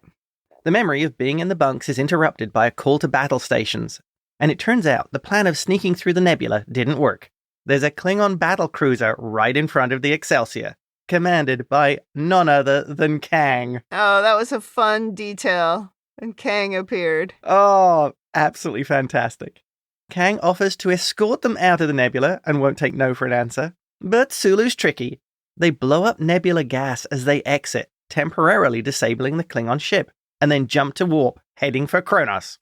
The memory of being in the bunks is interrupted by a call to battle stations, and it turns out the plan of sneaking through the nebula didn't work. There's a Klingon battle cruiser right in front of the Excelsior, commanded by none other than Kang. Oh, that was a fun detail. And Kang appeared. Oh, absolutely fantastic. Kang offers to escort them out of the nebula and won't take no for an answer. But Sulu's tricky. They blow up nebula gas as they exit, temporarily disabling the Klingon ship, and then jump to warp, heading for Kronos.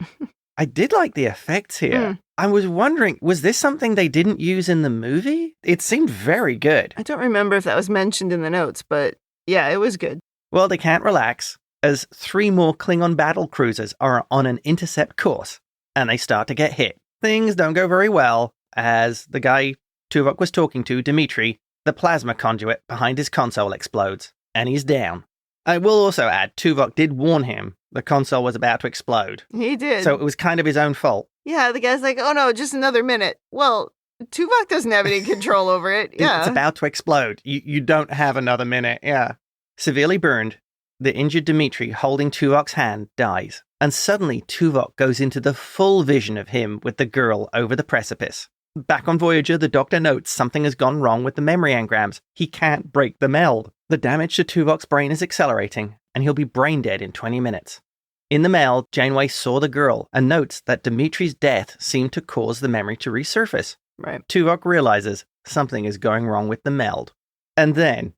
I did like the effects here. I was wondering, was this something they didn't use in the movie? It seemed very good. I don't remember if that was mentioned in the notes, but yeah, it was good. Well, they can't relax, as 3 more Klingon battle cruisers are on an intercept course, and they start to get hit. Things don't go very well, as the guy Tuvok was talking to, Dimitri, the plasma conduit behind his console explodes, and he's down. I will also add, Tuvok did warn him the console was about to explode. He did. So it was kind of his own fault. Yeah, the guy's like, oh no, just another minute. Well, Tuvok doesn't have any control over it. Yeah. It's about to explode. You don't have another minute. Yeah. Severely burned, the injured Dimitri holding Tuvok's hand dies. And suddenly Tuvok goes into the full vision of him with the girl over the precipice. Back on Voyager, the Doctor notes something has gone wrong with the memory engrams. He can't break the meld. The damage to Tuvok's brain is accelerating, and he'll be brain dead in 20 minutes. In the meld, Janeway saw the girl and notes that Dimitri's death seemed to cause the memory to resurface. Right. Tuvok realizes something is going wrong with the meld. And then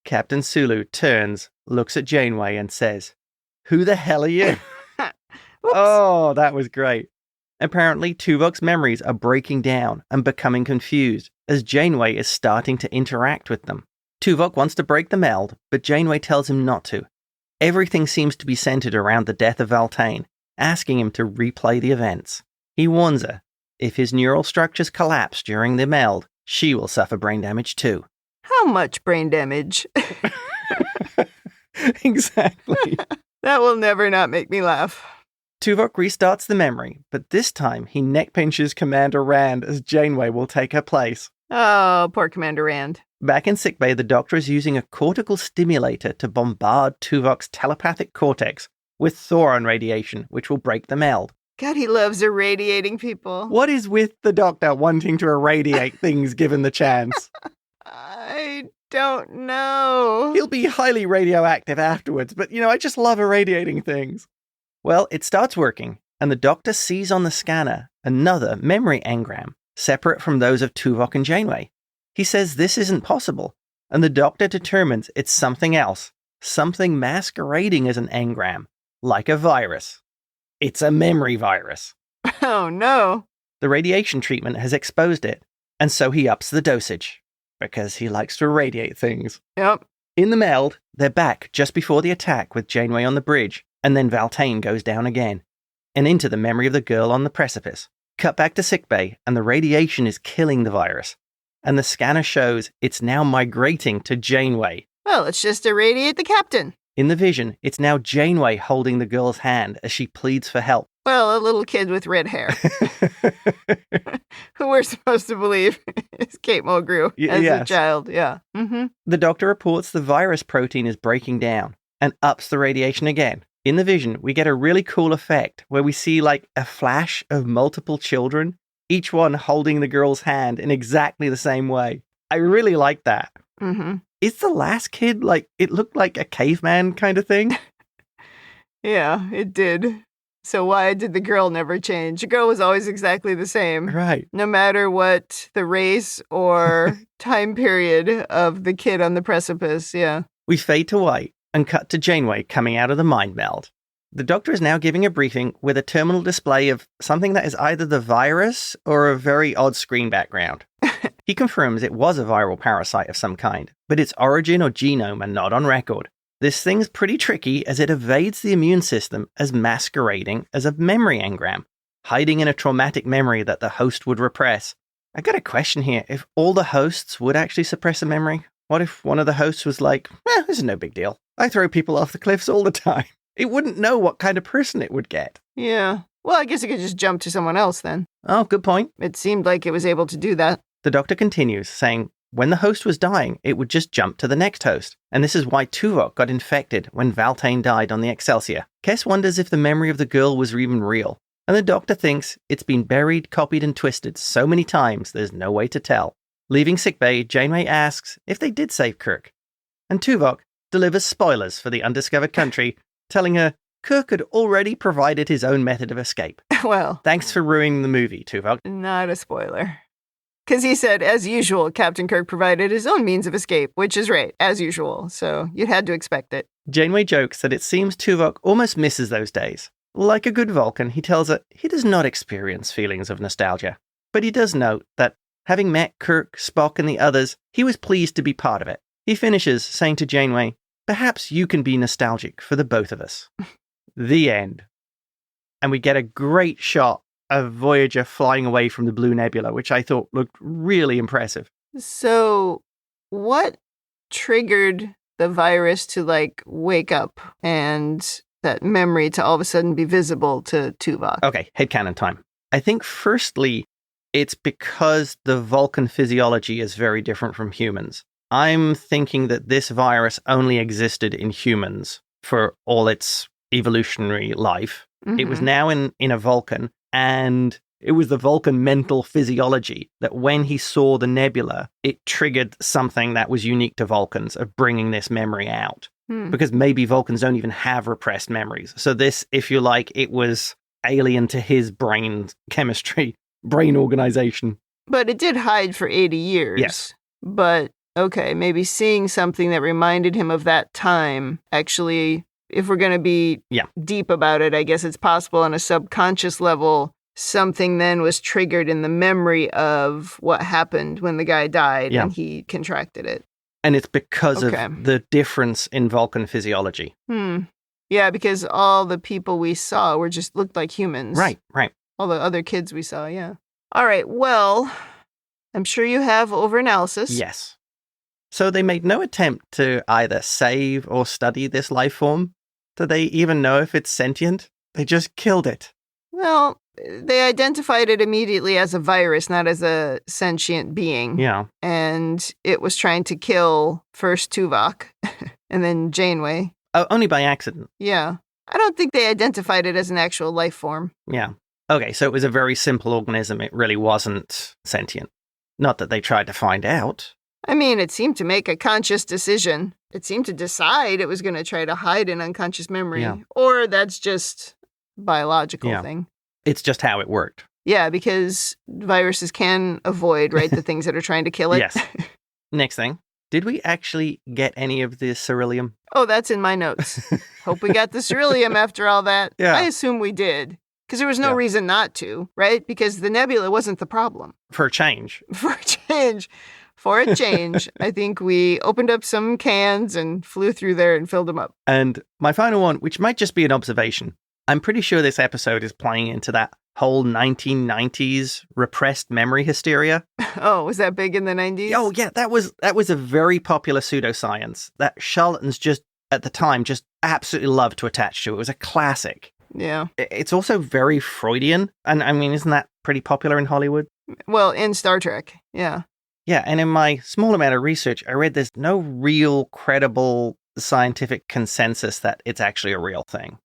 Captain Sulu turns, looks at Janeway and says, "Who the hell are you?" Oh, that was great. Apparently, Tuvok's memories are breaking down and becoming confused as Janeway is starting to interact with them. Tuvok wants to break the meld, but Janeway tells him not to. Everything seems to be centered around the death of Valtane, asking him to replay the events. He warns her, if his neural structures collapse during the meld, she will suffer brain damage too. How much brain damage? Exactly. That will never not make me laugh. Tuvok restarts the memory, but this time he neck pinches Commander Rand as Janeway will take her place. Oh, poor Commander Rand. Back in sickbay, the Doctor is using a cortical stimulator to bombard Tuvok's telepathic cortex with Thoron radiation, which will break the meld. God, he loves irradiating people. What is with the Doctor wanting to irradiate things given the chance? I don't know. He'll be highly radioactive afterwards, but, I just love irradiating things. Well, it starts working, and the Doctor sees on the scanner another memory engram, separate from those of Tuvok and Janeway. He says this isn't possible, and the Doctor determines it's something else, something masquerading as an engram, like a virus. It's a memory virus. Oh no. The radiation treatment has exposed it, and so he ups the dosage, because he likes to irradiate things. Yep. In the meld, they're back just before the attack with Janeway on the bridge, and then Valtane goes down again, and into the memory of the girl on the precipice. Cut back to sickbay, and the radiation is killing the virus. And the scanner shows it's now migrating to Janeway. Well, let's just irradiate the captain. In the vision, it's now Janeway holding the girl's hand as she pleads for help. Well, a little kid with red hair. Who we're supposed to believe is Kate Mulgrew as a child. Yeah. Mm-hmm. The Doctor reports the virus protein is breaking down and ups the radiation again. In the vision, we get a really cool effect where we see a flash of multiple children, each one holding the girl's hand in exactly the same way. I really like that. Mm-hmm. Is the last kid it looked like a caveman kind of thing? Yeah, it did. So why did the girl never change? The girl was always exactly the same. Right. No matter what the race or time period of the kid on the precipice, yeah. We fade to white and cut to Janeway coming out of the mind meld. The Doctor is now giving a briefing with a terminal display of something that is either the virus or a very odd screen background. He confirms it was a viral parasite of some kind, but its origin or genome are not on record. This thing's pretty tricky as it evades the immune system as masquerading as a memory engram, hiding in a traumatic memory that the host would repress. I got a question here. If all the hosts would actually suppress a memory, what if one of the hosts was like, this is no big deal. I throw people off the cliffs all the time. It wouldn't know what kind of person it would get. Yeah. Well, I guess it could just jump to someone else then. Oh, good point. It seemed like it was able to do that. The Doctor continues, saying, when the host was dying, it would just jump to the next host. And this is why Tuvok got infected when Valtane died on the Excelsior. Kes wonders if the memory of the girl was even real. And the Doctor thinks it's been buried, copied, and twisted so many times there's no way to tell. Leaving sickbay, Janeway asks if they did save Kirk. And Tuvok delivers spoilers for the Undiscovered Country, telling her Kirk had already provided his own method of escape. Well, thanks for ruining the movie, Tuvok. Not a spoiler. Because he said, as usual, Captain Kirk provided his own means of escape, which is right, as usual. So you had to expect it. Janeway jokes that it seems Tuvok almost misses those days. Like a good Vulcan, he tells her he does not experience feelings of nostalgia. But he does note that, having met Kirk, Spock, and the others, he was pleased to be part of it. He finishes saying to Janeway, perhaps you can be nostalgic for the both of us. The end. And we get a great shot of Voyager flying away from the Blue Nebula, which I thought looked really impressive. So, what triggered the virus to, wake up and that memory to all of a sudden be visible to Tuvok? Okay, headcanon time. I think, firstly, it's because the Vulcan physiology is very different from humans. I'm thinking that this virus only existed in humans for all its evolutionary life. Mm-hmm. It was now in a Vulcan, and it was the Vulcan mental physiology that when he saw the nebula, it triggered something that was unique to Vulcans of bringing this memory out. Because maybe Vulcans don't even have repressed memories. So this, if you like, it was alien to his brain chemistry, brain organization. But it did hide for 80 years. Yes. But, okay, maybe seeing something that reminded him of that time actually, if we're going to be deep about it, I guess it's possible on a subconscious level, something then was triggered in the memory of what happened when the guy died and he contracted it. And it's because of the difference in Vulcan physiology. Yeah, because all the people we saw looked like humans. Right. All the other kids we saw, yeah. All right, well, I'm sure you have overanalysis. Yes. So they made no attempt to either save or study this life form. Do they even know if it's sentient? They just killed it. Well, they identified it immediately as a virus, not as a sentient being. Yeah. And it was trying to kill first Tuvok and then Janeway. Oh, only by accident. Yeah. I don't think they identified it as an actual life form. Yeah. Okay, so it was a very simple organism. It really wasn't sentient. Not that they tried to find out. I mean, it seemed to make a conscious decision. It seemed to decide it was going to try to hide an unconscious memory. Yeah. Or that's just a biological thing. It's just how it worked. Yeah, because viruses can avoid, right, the things that are trying to kill it. Yes. Next thing. Did we actually get any of the ceruleum? Oh, that's in my notes. Hope we got the ceruleum after all that. Yeah. I assume we did. Because there was no reason not to, right? Because the nebula wasn't the problem. For a change. For a change, I think we opened up some cans and flew through there and filled them up. And my final one, which might just be an observation. I'm pretty sure this episode is playing into that whole 1990s repressed memory hysteria. Oh, was that big in the 90s? Oh, yeah, that was a very popular pseudoscience that charlatans just, at the time, just absolutely loved to attach to. It was a classic. Yeah. It's also very Freudian. And I mean, isn't that pretty popular in Hollywood? Well, in Star Trek, yeah. Yeah, and in my small amount of research, I read there's no real credible scientific consensus that it's actually a real thing.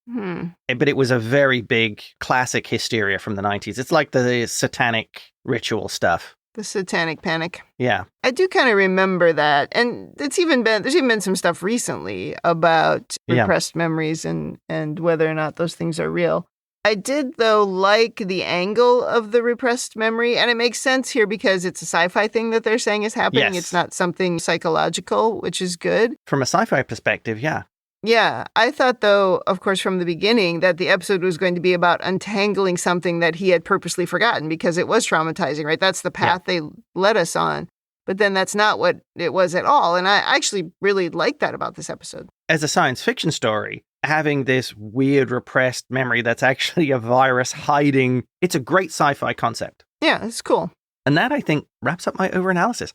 But it was a very big classic hysteria from the 90s. It's like the satanic ritual stuff. The satanic panic. Yeah. I do kind of remember that. And there's even been some stuff recently about repressed memories and whether or not those things are real. I did, though, like the angle of the repressed memory, and it makes sense here because it's a sci-fi thing that they're saying is happening. Yes. It's not something psychological, which is good. From a sci-fi perspective, yeah. Yeah. I thought, though, of course, from the beginning, that the episode was going to be about untangling something that he had purposely forgotten because it was traumatizing, right? That's the path they led us on. But then that's not what it was at all. And I actually really like that about this episode. As a science fiction story, having this weird repressed memory that's actually a virus hiding, it's a great sci-fi concept. Yeah, it's cool. And that, I think, wraps up my overanalysis.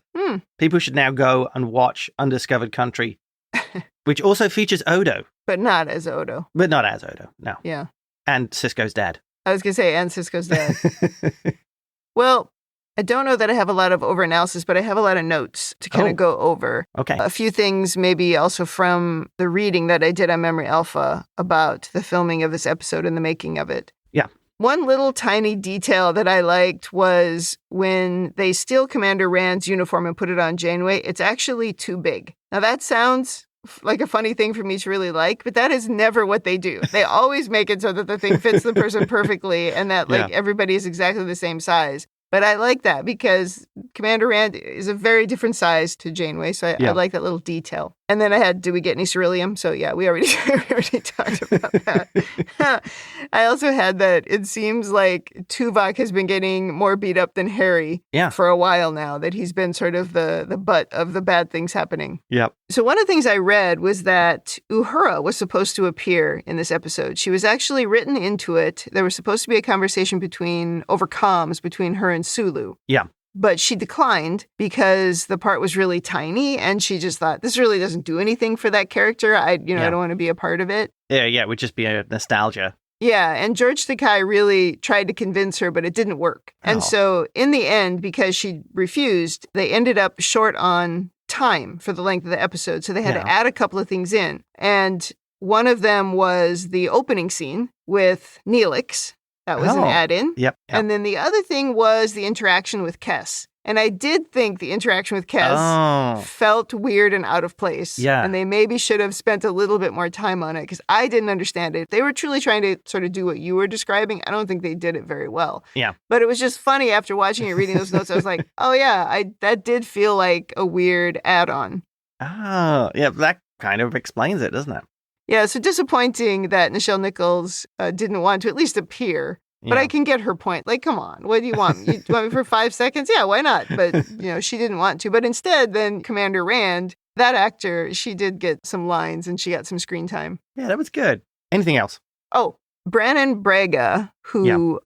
People should now go and watch Undiscovered Country, which also features Odo. But not as Odo. No. Yeah. And Sisko's dad. I was going to say, and Sisko's dad. Well, I don't know that I have a lot of overanalysis, but I have a lot of notes to kind of go over. Okay. A few things maybe also from the reading that I did on Memory Alpha about the filming of this episode and the making of it. Yeah. One little tiny detail that I liked was when they steal Commander Rand's uniform and put it on Janeway, it's actually too big. Now that sounds like a funny thing for me to really like, but that is never what they do. They always make it so that the thing fits the person perfectly and that everybody is exactly the same size. But I like that because Commander Rand is a very different size to Janeway, so I like that little detail. And then I had, do we get any ceruleum? So yeah, we already talked about that. I also had that it seems like Tuvok has been getting more beat up than Harry for a while now, that he's been sort of the butt of the bad things happening. Yep. So one of the things I read was that Uhura was supposed to appear in this episode. She was actually written into it. There was supposed to be a conversation over comms between her and Sulu. Yeah. But she declined because the part was really tiny and she just thought, this really doesn't do anything for that character. I don't want to be a part of it. Yeah, it would just be a nostalgia. Yeah, and George Takai really tried to convince her, but it didn't work. And so in the end, because she refused, they ended up short on time for the length of the episode. So they had to add a couple of things in. And one of them was the opening scene with Neelix. That was an add-in. Yep. And then the other thing was the interaction with Kes. And I did think the interaction with Kes felt weird and out of place. Yeah. And they maybe should have spent a little bit more time on it because I didn't understand it. They were truly trying to sort of do what you were describing. I don't think they did it very well. Yeah. But it was just funny after watching it, reading those notes. I was like, oh yeah, that did feel like a weird add-on. Oh, yeah. That kind of explains it, doesn't it? Yeah, so disappointing that Nichelle Nichols didn't want to at least appear. But I can get her point. Like, come on, what do you want? You want me for 5 seconds? Yeah, why not? But, she didn't want to. But instead, then Commander Rand, that actor, she did get some lines and she got some screen time. Yeah, that was good. Anything else? Oh, Brannon Braga, who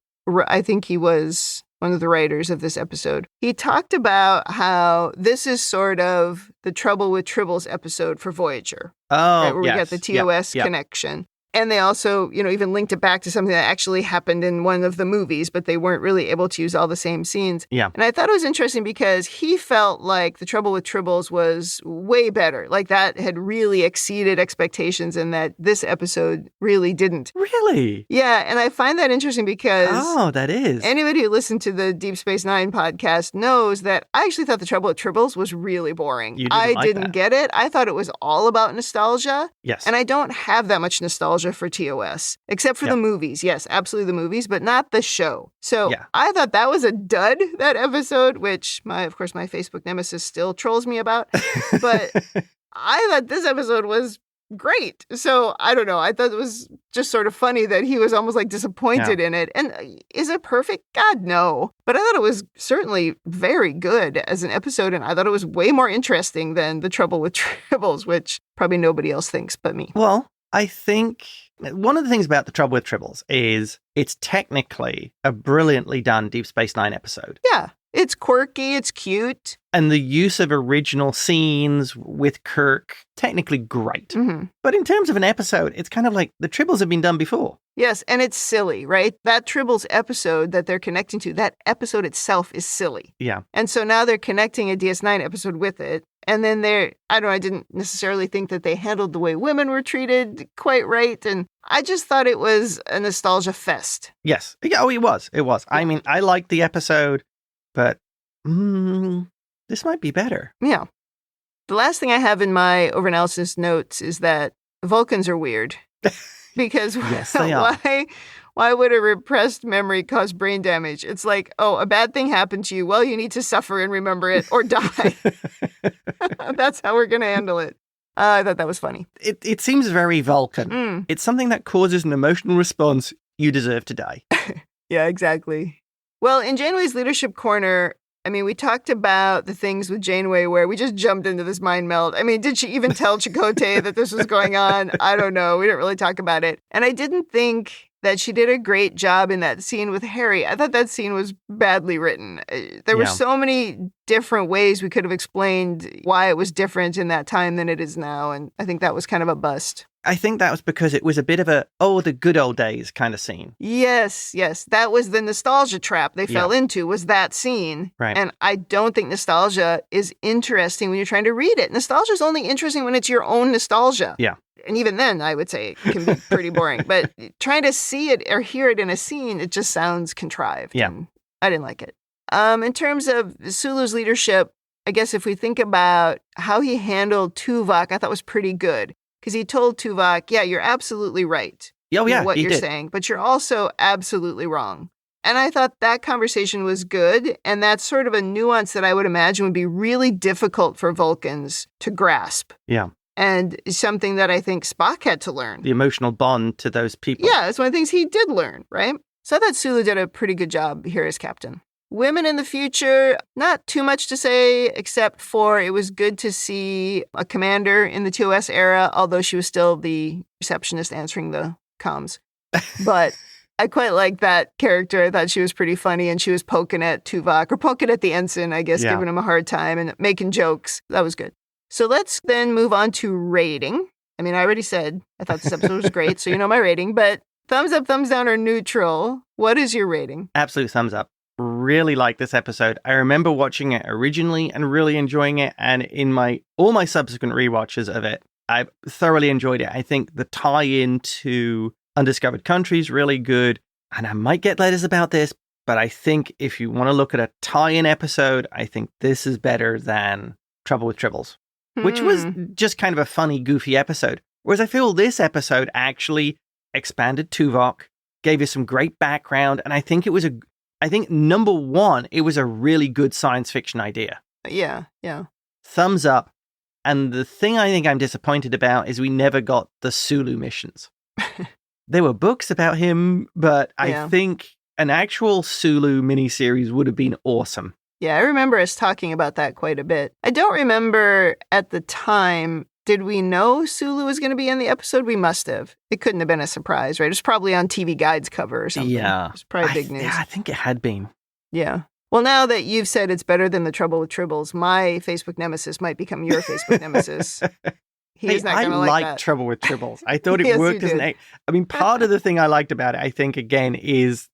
I think he was one of the writers of this episode, he talked about how this is sort of the Trouble with Tribbles episode for Voyager. Oh, right, where we got the TOS connection. And they also, even linked it back to something that actually happened in one of the movies, but they weren't really able to use all the same scenes. Yeah. And I thought it was interesting because he felt like The Trouble with Tribbles was way better. Like that had really exceeded expectations and that this episode really didn't. Really? Yeah. And I find that interesting because... Oh, that is. Anybody who listened to the Deep Space Nine podcast knows that I actually thought The Trouble with Tribbles was really boring. I didn't get it. I thought it was all about nostalgia. Yes. And I don't have that much nostalgia for TOS, except for the movies. Yes, absolutely the movies, but not the show. So I thought that was a dud, that episode, which of course, my Facebook nemesis still trolls me about. But I thought this episode was great. So I don't know. I thought it was just sort of funny that he was almost like disappointed in it. And is it perfect? God, no. But I thought it was certainly very good as an episode. And I thought it was way more interesting than The Trouble with Tribbles, which probably nobody else thinks but me. Well, I think one of the things about The Trouble with Tribbles is it's technically a brilliantly done Deep Space Nine episode. Yeah. It's quirky, it's cute. And the use of original scenes with Kirk, technically great. Mm-hmm. But in terms of an episode, it's kind of like the Tribbles have been done before. Yes, and it's silly, right? That Tribbles episode that they're connecting to, that episode itself is silly. Yeah. And so now they're connecting a DS9 episode with it. And then I didn't necessarily think that they handled the way women were treated quite right. And I just thought it was a nostalgia fest. Yes. Oh, it was. It was. I mean, I liked the episode, but this might be better. Yeah. The last thing I have in my overanalysis notes is that Vulcans are weird. Because yes, they are. Why would a repressed memory cause brain damage? It's like, oh, a bad thing happened to you. Well, you need to suffer and remember it or die. That's how we're going to handle it. I thought that was funny. It seems very Vulcan. It's something that causes an emotional response. You deserve to die. Yeah, exactly. Well, in Janeway's leadership corner, I mean, we talked about the things with Janeway where we just jumped into this mind meld. I mean, did she even tell Chakotay that this was going on? I don't know. We didn't really talk about it. And I didn't think that she did a great job in that scene with Harry. I thought that scene was badly written. There were so many different ways we could have explained why it was different in that time than it is now. And I think that was kind of a bust. I think that was because it was a bit of a, the good old days kind of scene. Yes. That was the nostalgia trap they fell into, was that scene. Right. And I don't think nostalgia is interesting when you're trying to read it. Nostalgia is only interesting when it's your own nostalgia. Yeah. And even then, I would say it can be pretty boring. But trying to see it or hear it in a scene, it just sounds contrived. Yeah. And I didn't like it. In terms of Sulu's leadership, I guess if we think about how he handled Tuvok, I thought was pretty good. Because he told Tuvok, yeah, you're absolutely right. Oh, yeah, what he you're did. saying, but you're also absolutely wrong. And I thought that conversation was good. And that's sort of a nuance that I would imagine would be really difficult for Vulcans to grasp. Yeah. And something that I think Spock had to learn. The emotional bond to those people. Yeah, it's one of the things he did learn, right? So I thought Sulu did a pretty good job here as captain. Women in the future, not too much to say, except for it was good to see a commander in the TOS era, although she was still the receptionist answering the comms. But I quite liked that character. I thought she was pretty funny, and she was poking at Tuvok, or poking at the ensign, I guess, giving him a hard time and making jokes. That was good. So let's then move on to rating. I mean, I already said I thought this episode was great, so you know my rating, but thumbs up, thumbs down, or neutral. What is your rating? Absolute thumbs up. Really like this episode. I remember watching it originally and really enjoying it, and in all my subsequent rewatches of it, I thoroughly enjoyed it. I think the tie-in to Undiscovered Country is really good, and I might get letters about this, but I think if you want to look at a tie-in episode, I think this is better than Trouble with Tribbles, which was just kind of a funny, goofy episode. Whereas I feel this episode actually expanded Tuvok, gave you some great background, and I think number one, it was a really good science fiction idea. Yeah. Thumbs up. And the thing I think I'm disappointed about is we never got the Sulu missions. There were books about him, but I think an actual Sulu miniseries would have been awesome. Yeah, I remember us talking about that quite a bit. I don't remember at the time, did we know Sulu was going to be in the episode? We must have. It couldn't have been a surprise, right? It was probably on TV Guide's cover or something. Yeah. It was probably big news. Yeah, I think it had been. Yeah. Well, now that you've said it's better than the Trouble with Tribbles, my Facebook nemesis might become your Facebook nemesis. He's not going to like that. I like Trouble with Tribbles. I thought it worked as an... I mean, part of the thing I liked about it, I think, again, is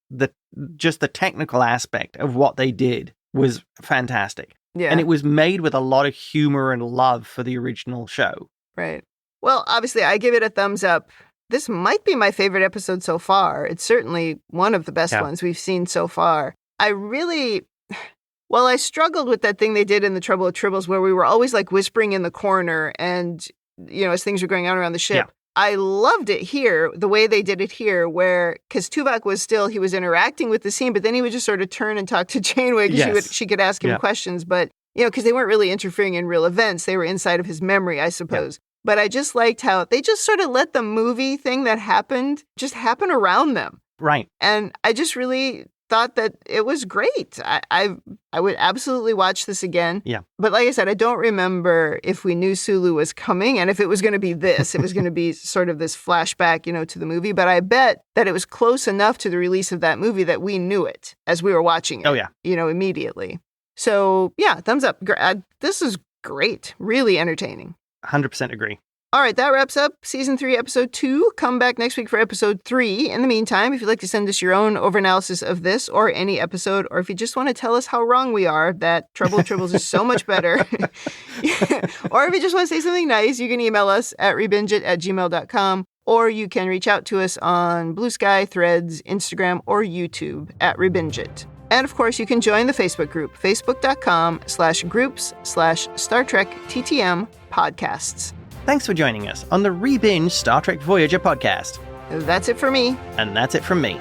just the technical aspect of what they did was fantastic. Yeah. And it was made with a lot of humor and love for the original show. Right. Well, obviously, I give it a thumbs up. This might be my favorite episode so far. It's certainly one of the best ones we've seen so far. I struggled with that thing they did in the Trouble with Tribbles where we were always like whispering in the corner and, as things were going on around the ship. Yeah. I loved it here, the way they did it here, because Tuvok he was interacting with the scene, but then he would just sort of turn and talk to Janeway because she could ask him questions. But, because they weren't really interfering in real events. They were inside of his memory, I suppose. Yeah. But I just liked how they just sort of let the movie thing that happened just happen around them. Right. And I just really thought that it was great. I would absolutely watch this again. Yeah. But like I said, I don't remember if we knew Sulu was coming and if it was going to be this. It was going to be sort of this flashback, to the movie. But I bet that it was close enough to the release of that movie that we knew it as we were watching it. Oh, yeah. Immediately. So, yeah, thumbs up. This is great. Really entertaining. 100% agree. All right, that wraps up Season 3, Episode 2. Come back next week for Episode 3. In the meantime, if you'd like to send us your own overanalysis of this or any episode, or if you just want to tell us how wrong we are, that Trouble with Tribbles is so much better, or if you just want to say something nice, you can email us at ReBingeIT@gmail.com, or you can reach out to us on Blue Sky, Threads, Instagram, or YouTube at ReBingeIT. And of course, you can join the Facebook group, facebook.com/groups/Star Trek TTM podcasts. Thanks for joining us on the ReBinge Star Trek Voyager podcast. That's it for me. And that's it from me.